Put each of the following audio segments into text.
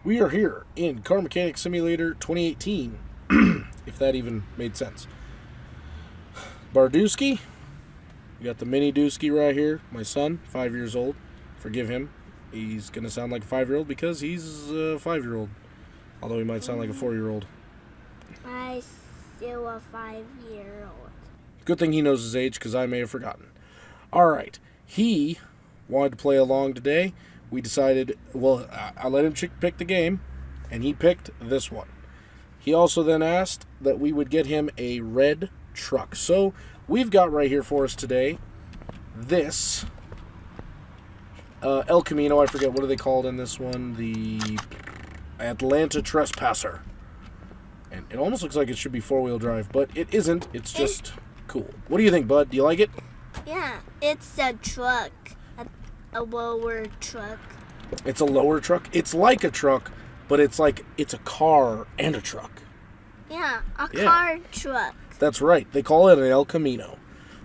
We are here in Car Mechanic Simulator 2018, if that even made sense. Barduzki, we got the mini Dusky right here. My son, 5 years old. Forgive him. He's going to sound like a 5-year-old because he's a 5-year-old. Although he might sound like a 4-year-old. I still a 5-year-old. Good thing he knows his age because I may have forgotten. Alright, he wanted to play along today. We decided, well, I let him pick the game, and he picked this one. He also then asked that we would get him a red truck. So we've got right here for us today this El Camino. I forget, what are they called in this one? The Atlanta Trespasser. And it almost looks like it should be 4-wheel drive, but it isn't. It's just cool. What do you think, bud? Do you like it? Yeah, it's a truck. A lower truck. It's a lower truck. It's like a truck, but it's a car and a truck. Yeah, a car truck. That's right. They call it an El Camino,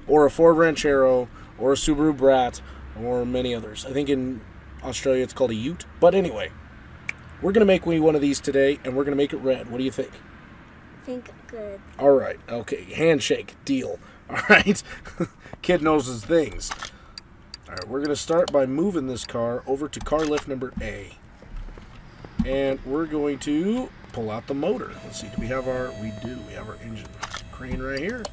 or a Ford Ranchero, or a Subaru Brat, or many others. I think in Australia it's called a Ute. But anyway, we're going to make one of these today, and we're going to make it red. What do you think? I think good. All right. Okay. Handshake. Deal. All right. Kid knows his things. All right. We're going to start by moving this car over to car lift number A. And we're going to pull out the motor. Let's see. Do we have our... We do. We have our engine crane right here.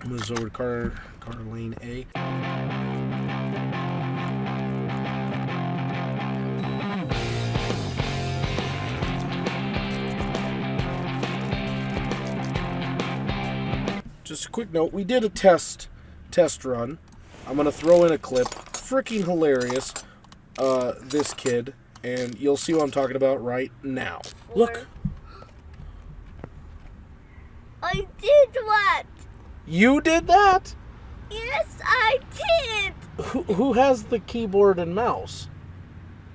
Moves over to car lane A. Just a quick note, we did a test run. I'm going to throw in a clip. Freaking hilarious. This kid. And you'll see what I'm talking about right now. Look. I did what? You did that? Yes, I did. Who has the keyboard and mouse?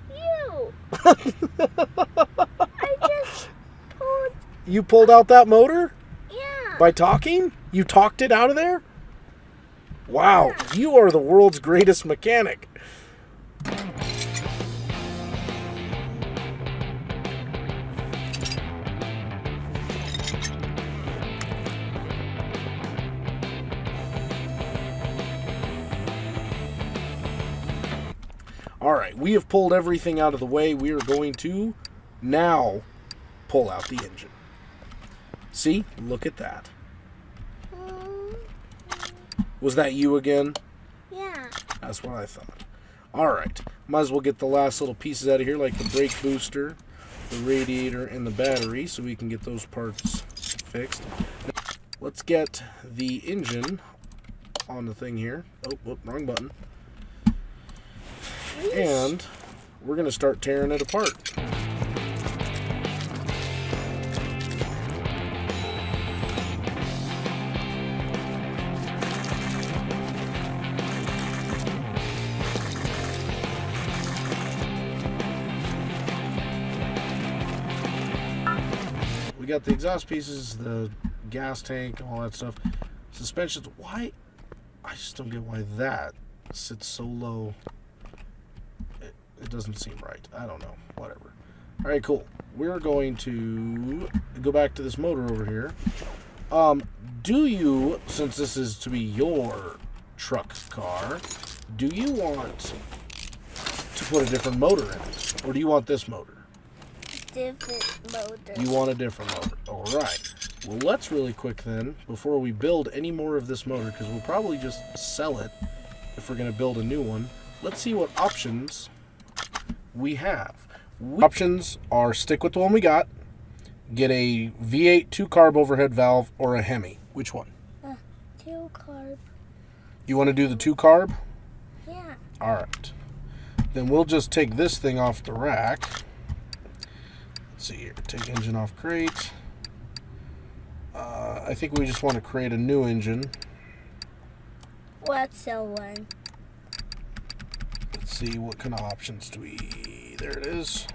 You. I just pulled. You pulled out that motor? Yeah. By talking? You talked it out of there? Wow, you are the world's greatest mechanic. Alright, we have pulled everything out of the way. We are going to now pull out the engine. See? Look at that. Was that you again? Yeah. That's what I thought. Alright, might as well get the last little pieces out of here, like the brake booster, the radiator, and the battery, so we can get those parts fixed. Now, let's get the engine on the thing here. Oh, whoop, wrong button. And we're going to start tearing it apart. We got the exhaust pieces, the gas tank, all that stuff. Suspensions. Why? I just don't get why that sits so low. It doesn't seem right. I don't know. Whatever. All right, cool. We're going to go back to this motor over here. Do you, since this is to be your truck car, do you want to put a different motor in it? Or do you want this motor? Different motor. You want a different motor. All right. Well, let's really quick then, before we build any more of this motor, because we'll probably just sell it if we're going to build a new one, let's see what options we have. Options are stick with the one we got, get a V8 2-carb overhead valve, or a Hemi. Which one? 2-carb. You want to do the 2-carb? Yeah. All right. Then we'll just take this thing off the rack. Let's see here. Take engine off crate. I think we just want to create a new engine. What's the one? Let's see, what kind of options do we... There it is.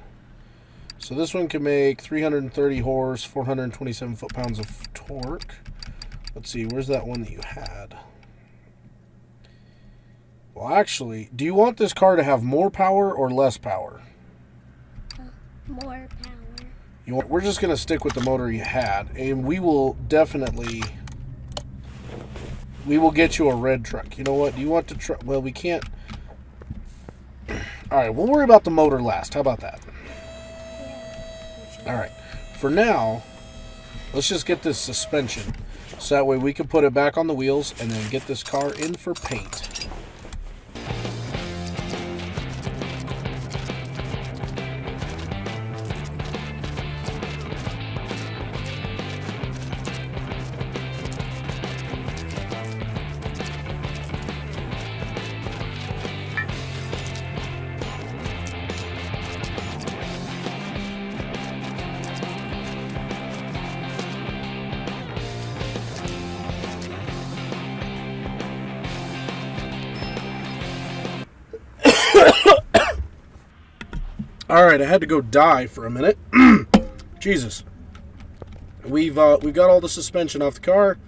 So this one can make 330 horse, 427 foot-pounds of torque. Let's see, where's that one that you had? Well, actually, do you want this car to have more power or less power? More power. We're just going to stick with the motor you had, and we will definitely... We will get you a red truck. You know what? Do you want to try... Well, we can't... Alright, we'll worry about the motor last. How about that? Yeah. Alright. For now, let's just get this suspension. So that way we can put it back on the wheels and then get this car in for paint. All right, I had to go die for a minute. Jesus. We've got all the suspension off the car.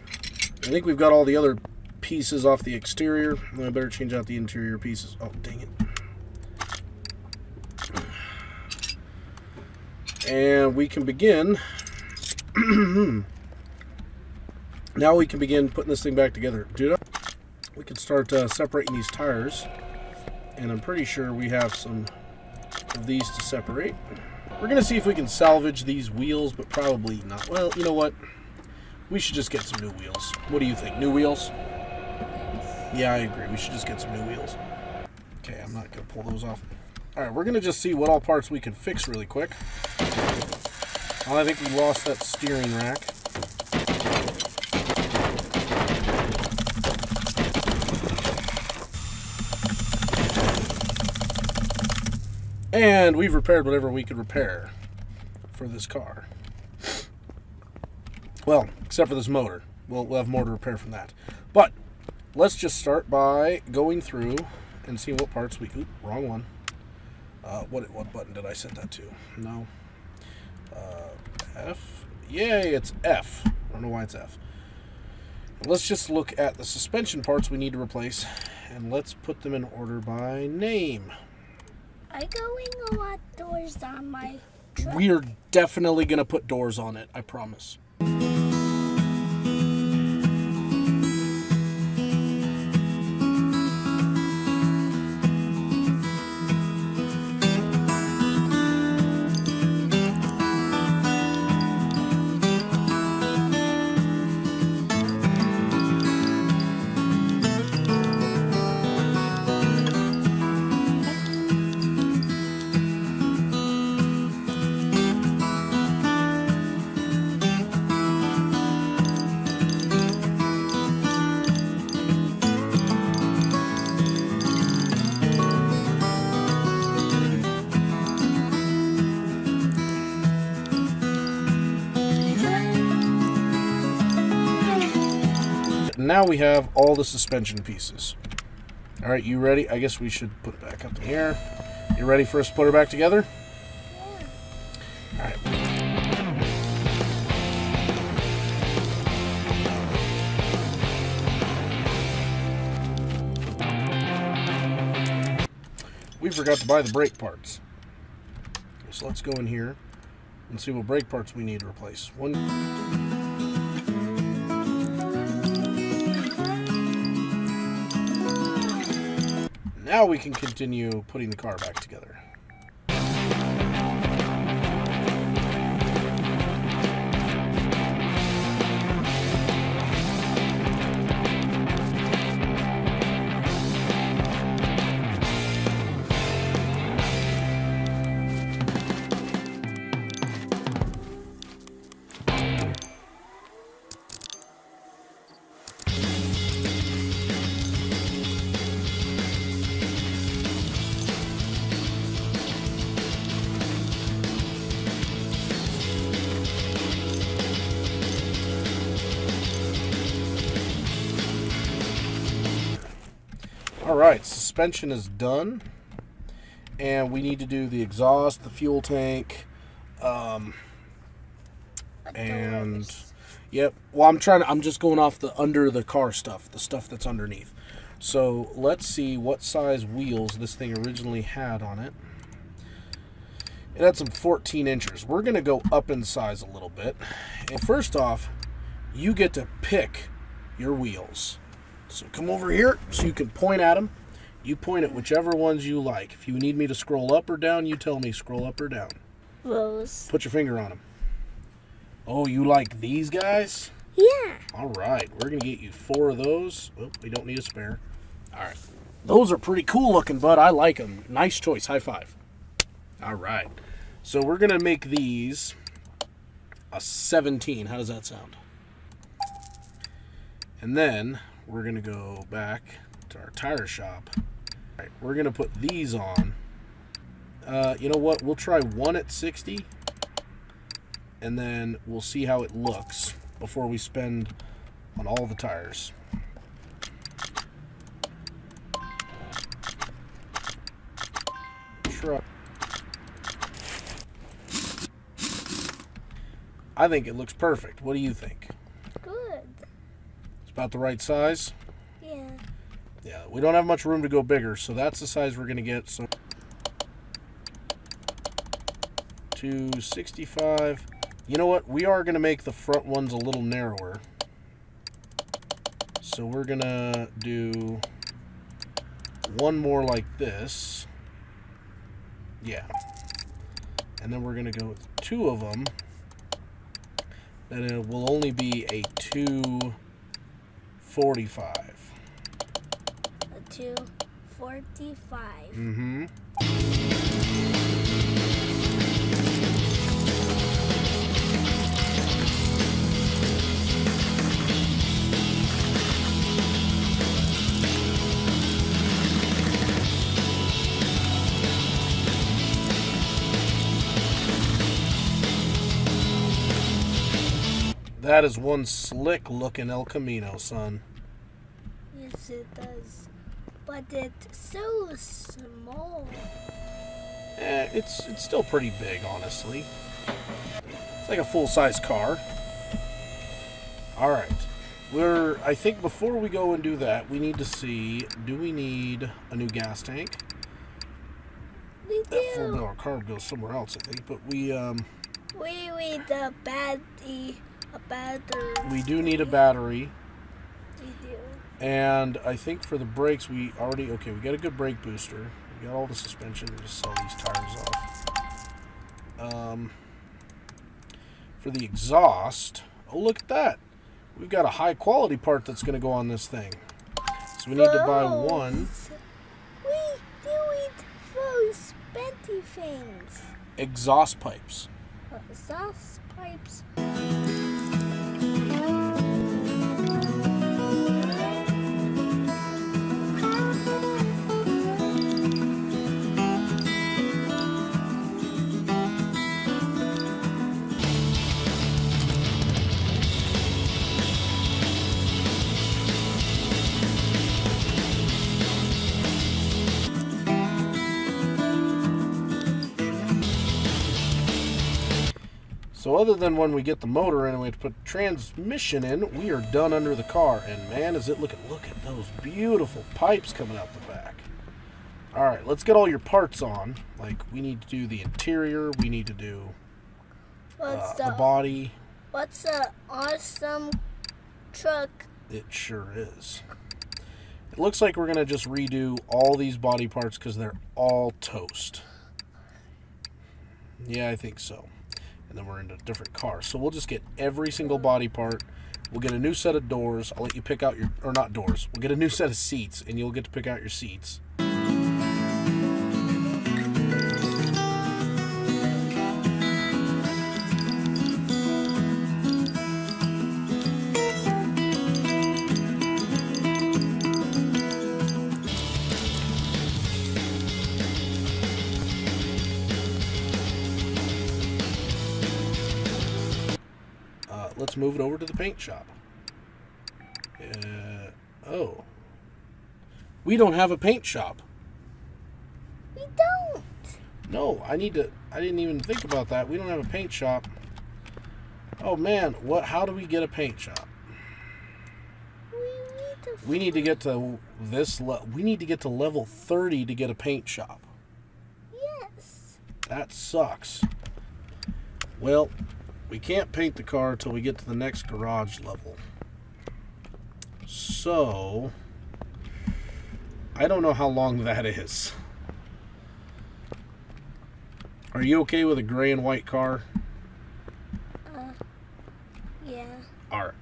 I think we've got all the other pieces off the exterior. I better change out the interior pieces. Oh, dang it. And we can begin. Now we can begin putting this thing back together. Dude, we can start separating these tires. And I'm pretty sure we have some of these to separate. We're going to see if we can salvage these wheels, but probably not. Well, you know what? We should just get some new wheels. What do you think? New wheels? Yeah, I agree. We should just get some new wheels. Okay, I'm not going to pull those off. Alright, we're going to just see what all parts we can fix really quick. Oh, I think we lost that steering rack. And we've repaired whatever we could repair for this car. Well, except for this motor. We'll have more to repair from that. But let's just start by going through and seeing what parts we... Oop, wrong one. What button did I set that to? No. F? Yay, it's F. I don't know why it's F. Let's just look at the suspension parts we need to replace. And let's put them in order by name. Are you going to want doors on my truck? We're definitely going to put doors on it, I promise. Now we have all the suspension pieces. All right, you ready? I guess we should put it back up in here. You ready for us to put her back together? Yeah. All right. We forgot to buy the brake parts. So let's go in here and see what brake parts we need to replace. Now we can continue putting the car back together. Alright, suspension is done. And we need to do the exhaust, the fuel tank, and yep. Well, I'm just going off the under the car stuff, the stuff that's underneath. So let's see what size wheels this thing originally had on it. It had some 14 inches. We're going to go up in size a little bit. And first off, you get to pick your wheels. So come over here so you can point at them. You point at whichever ones you like. If you need me to scroll up or down, you tell me scroll up or down. Rose. Put your finger on them. Oh, you like these guys? Yeah. All right, we're going to get you 4 of those. Oh, we don't need a spare. All right. Those are pretty cool looking, bud. I like them. Nice choice. High five. All right. So we're going to make these a 17. How does that sound? And then we're going to go back to our tire shop. All right, we're going to put these on. You know what? We'll try one at 60. And then we'll see how it looks before we spend on all the tires. I think it looks perfect. What do you think? Good. It's about the right size? Yeah. Yeah, we don't have much room to go bigger, so that's the size we're going to get. So 265. You know what? We are going to make the front ones a little narrower. So we're going to do one more like this. Yeah. And then we're going to go with 2 of them. And it will only be a 245. A 245. Mm-hmm. That is one slick looking El Camino, son. Yes, it does. But it's so small. It's still pretty big, honestly. It's like a full-size car. All right. I think before we go and do that, we need to see, do we need a new gas tank? We That do. $4 card goes somewhere else, I think. But we need a battery. we do need a battery. We do. And I think for the brakes, we got a good brake booster. We got all the suspension. We just sell these tires off. For the exhaust, oh, look at that. We've got a high quality part that's going to go on this thing. So we need to buy one. We do it those spenty things. Exhaust pipes. Exhaust pipes. So other than when we get the motor in and we have to put transmission in, we are done under the car. And man, is it looking, look at those beautiful pipes coming out the back. All right, let's get all your parts on. Like, we need to do the interior. We need to do the body. What's an awesome truck? It sure is. It looks like we're going to just redo all these body parts because they're all toast. Yeah, I think so. And then we're into a different car. So we'll just get every single body part. We'll get a new set of doors. I'll let you pick out or not doors. We'll get a new set of seats, and you'll get to pick out your seats. Let's move it over to the paint shop. Oh. We don't have a paint shop. We don't. No, I didn't even think about that. We don't have a paint shop. Oh man, how do we get a paint shop? We need to get to we need to get to level 30 to get a paint shop. Yes. That sucks. Well, we can't paint the car until we get to the next garage level. So, I don't know how long that is. Are you okay with a gray and white car? Yeah. Alright.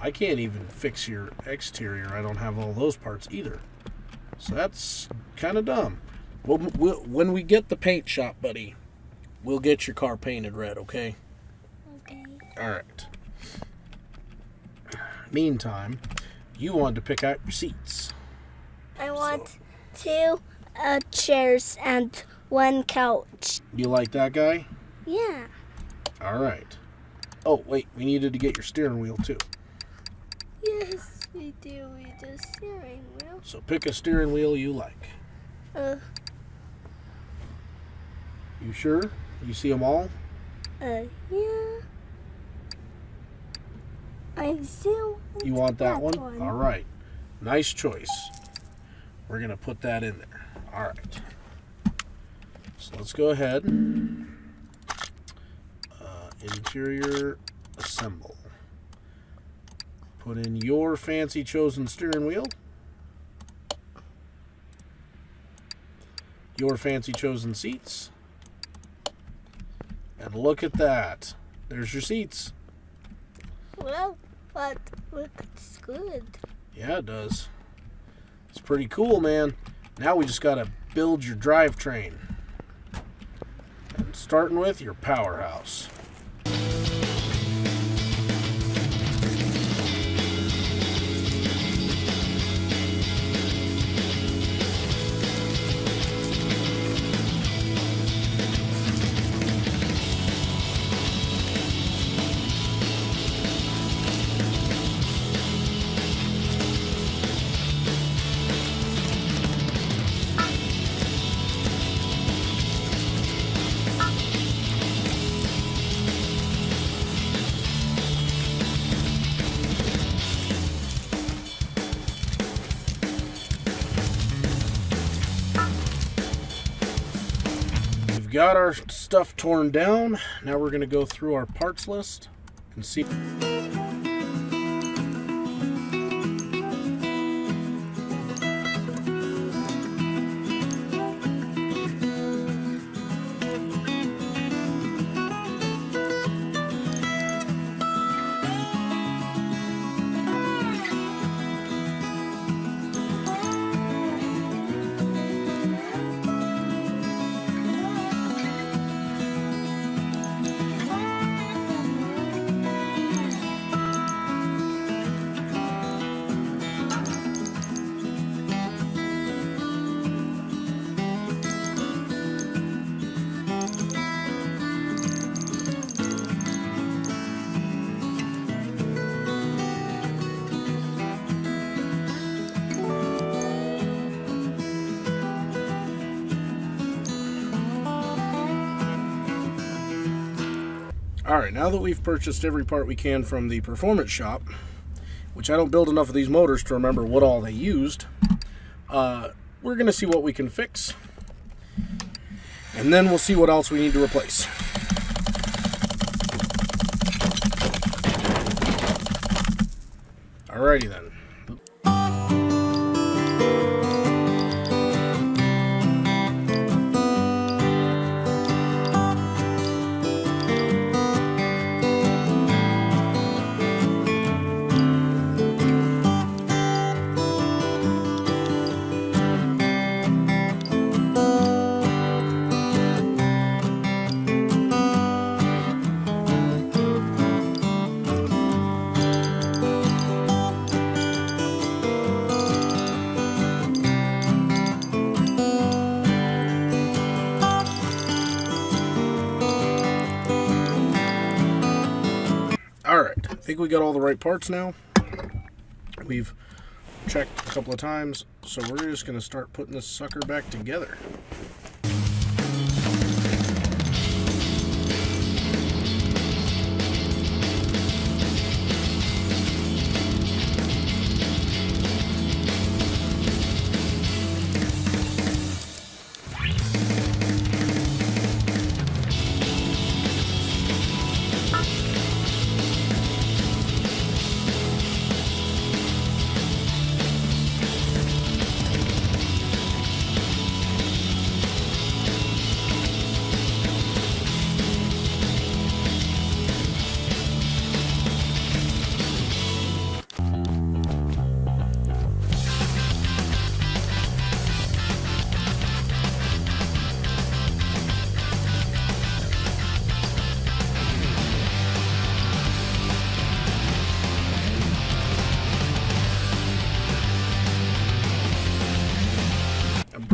I can't even fix your exterior. I don't have all those parts either. So that's kind of dumb. When we get the paint shop, buddy, we'll get your car painted red, okay? Okay. Alright. Meantime, you wanted to pick out your seats. I want 2 chairs and 1 couch. You like that guy? Yeah. Alright. Oh, wait, we needed to get your steering wheel too. Yes, we do. We do steering wheel. So pick a steering wheel you like. You sure? You see them all? Yeah. I still want You want that one? one. All right. Nice choice. We're going to put that in there. All right. So let's go ahead. Interior assemble. Put in your fancy chosen steering wheel. Your fancy chosen seats. And look at that. There's your seats. Well, but looks good. Yeah, it does. It's pretty cool, man. Now we just gotta build your drivetrain. And starting with your powerhouse. Got our stuff torn down. Now we're going to go through our parts list and see. Alright, now that we've purchased every part we can from the performance shop, which I don't build enough of these motors to remember what all they used, we're going to see what we can fix. And then we'll see what else we need to replace. Alrighty then. Alright, I think we got all the right parts now. We've checked a couple of times, so we're just going to start putting this sucker back together.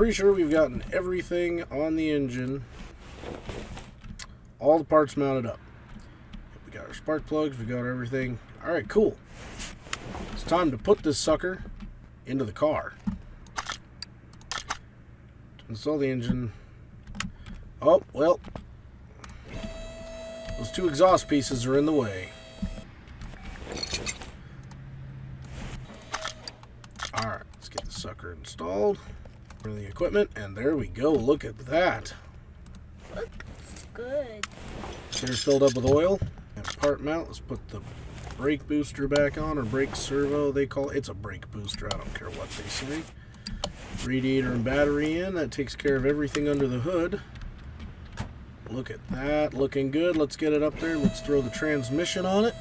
pretty sure we've gotten everything on the engine. All the parts mounted up. We got our spark plugs, we got everything. Alright, cool. It's time to put this sucker into the car. Install the engine. Oh, well. Those two exhaust pieces are in the way. Alright, let's get the sucker installed. For the equipment, and there we go. Look at that. Looks good. Here's filled up with oil. And part mount. Let's put the brake booster back on, or brake servo they call it. It's a brake booster. I don't care what they say. Radiator and battery in. That takes care of everything under the hood. Look at that. Looking good. Let's get it up there. Let's throw the transmission on it.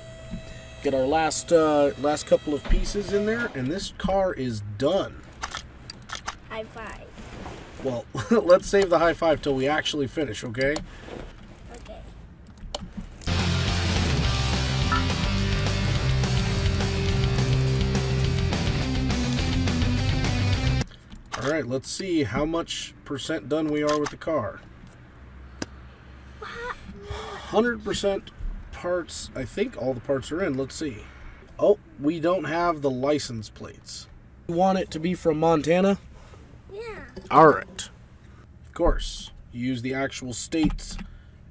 Get our last couple of pieces in there, and this car is done. High five. Well, let's save the high five till we actually finish, okay? Okay. All right, let's see how much percent done we are with the car. 100% parts. I think all the parts are in. Let's see. Oh, we don't have the license plates. You want it to be from Montana? Yeah. All right. Of course, you use the actual state's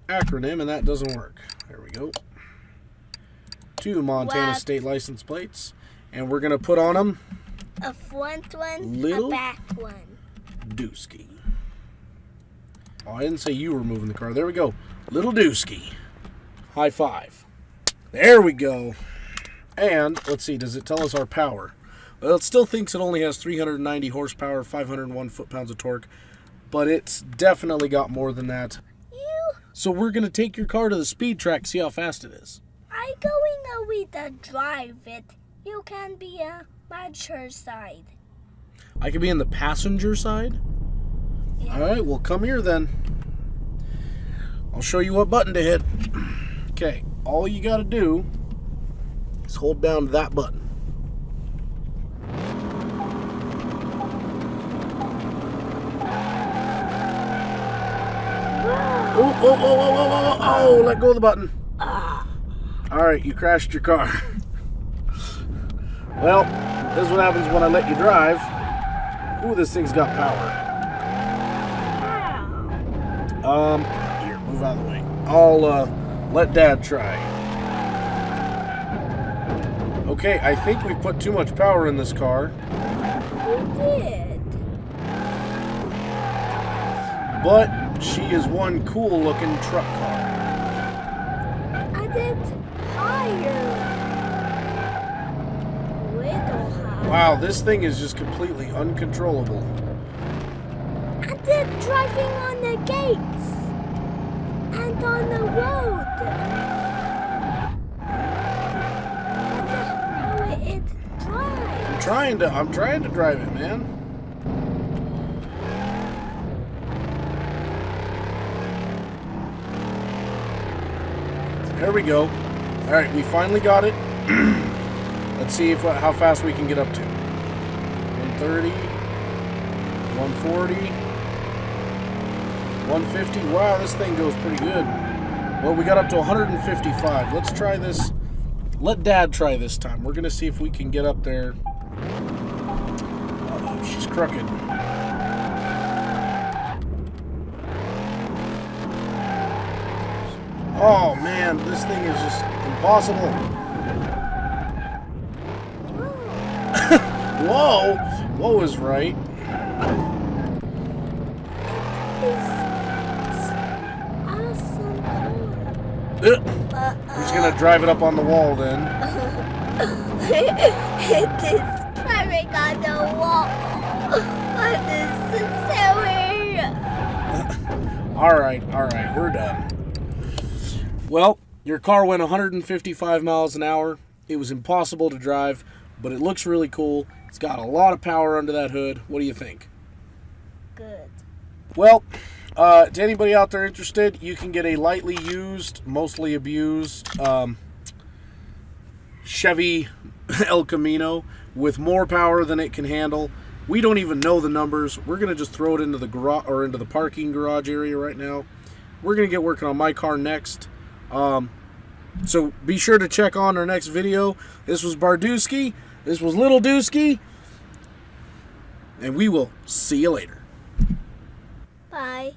acronym, and that doesn't work. There we go. 2 Montana state license plates, and we're gonna put on them a front one, Little a back one. Dusky. Oh, I didn't say you were moving the car. There we go. Little Dusky. High five. There we go. And let's see, does it tell us our power? Well, it still thinks it only has 390 horsepower, 501 foot-pounds of torque, but it's definitely got more than that. So we're going to take your car to the speed track, see how fast it is. I'm going away to drive it. You can be a mature side. I can be in the passenger side? Yeah. All right, well, come here then. I'll show you what button to hit. Okay, all you got to do is hold down that button. Oh, let go of the button. Alright, you crashed your car. Well, this is what happens when I let you drive. Ooh, this thing's got power. Here, move out of the way. I'll let Dad try. Okay, I think we put too much power in this car. We did. But she is one cool looking truck car. I did higher. Little higher. Wow, this thing is just completely uncontrollable. I did driving on the gates and on the road. How it drives. I'm trying to drive it, man. There we go. All right, we finally got it. Let's see how fast we can get up to. 130, 140, 150. Wow, this thing goes pretty good. Well, we got up to 155. Let's try this. Let Dad try this time. We're going to see if we can get up there. Uh-oh, she's crooked. Oh man, this thing is just impossible. Whoa! Whoa is right. Awesome. We're just gonna drive it up on the wall then. It is driving on the wall. But this is so weird. Alright, we're done. Well, your car went 155 miles an hour. It was impossible to drive, but it looks really cool. It's got a lot of power under that hood. What do you think? Good. Well, to anybody out there interested, you can get a lightly used, mostly abused Chevy El Camino with more power than it can handle. We don't even know the numbers. We're going to just throw it into the garage or into the parking garage area right now. We're going to get working on my car next. So be sure to check on our next video. This was Barduzki. This was Little Dusky. And we will see you later. Bye.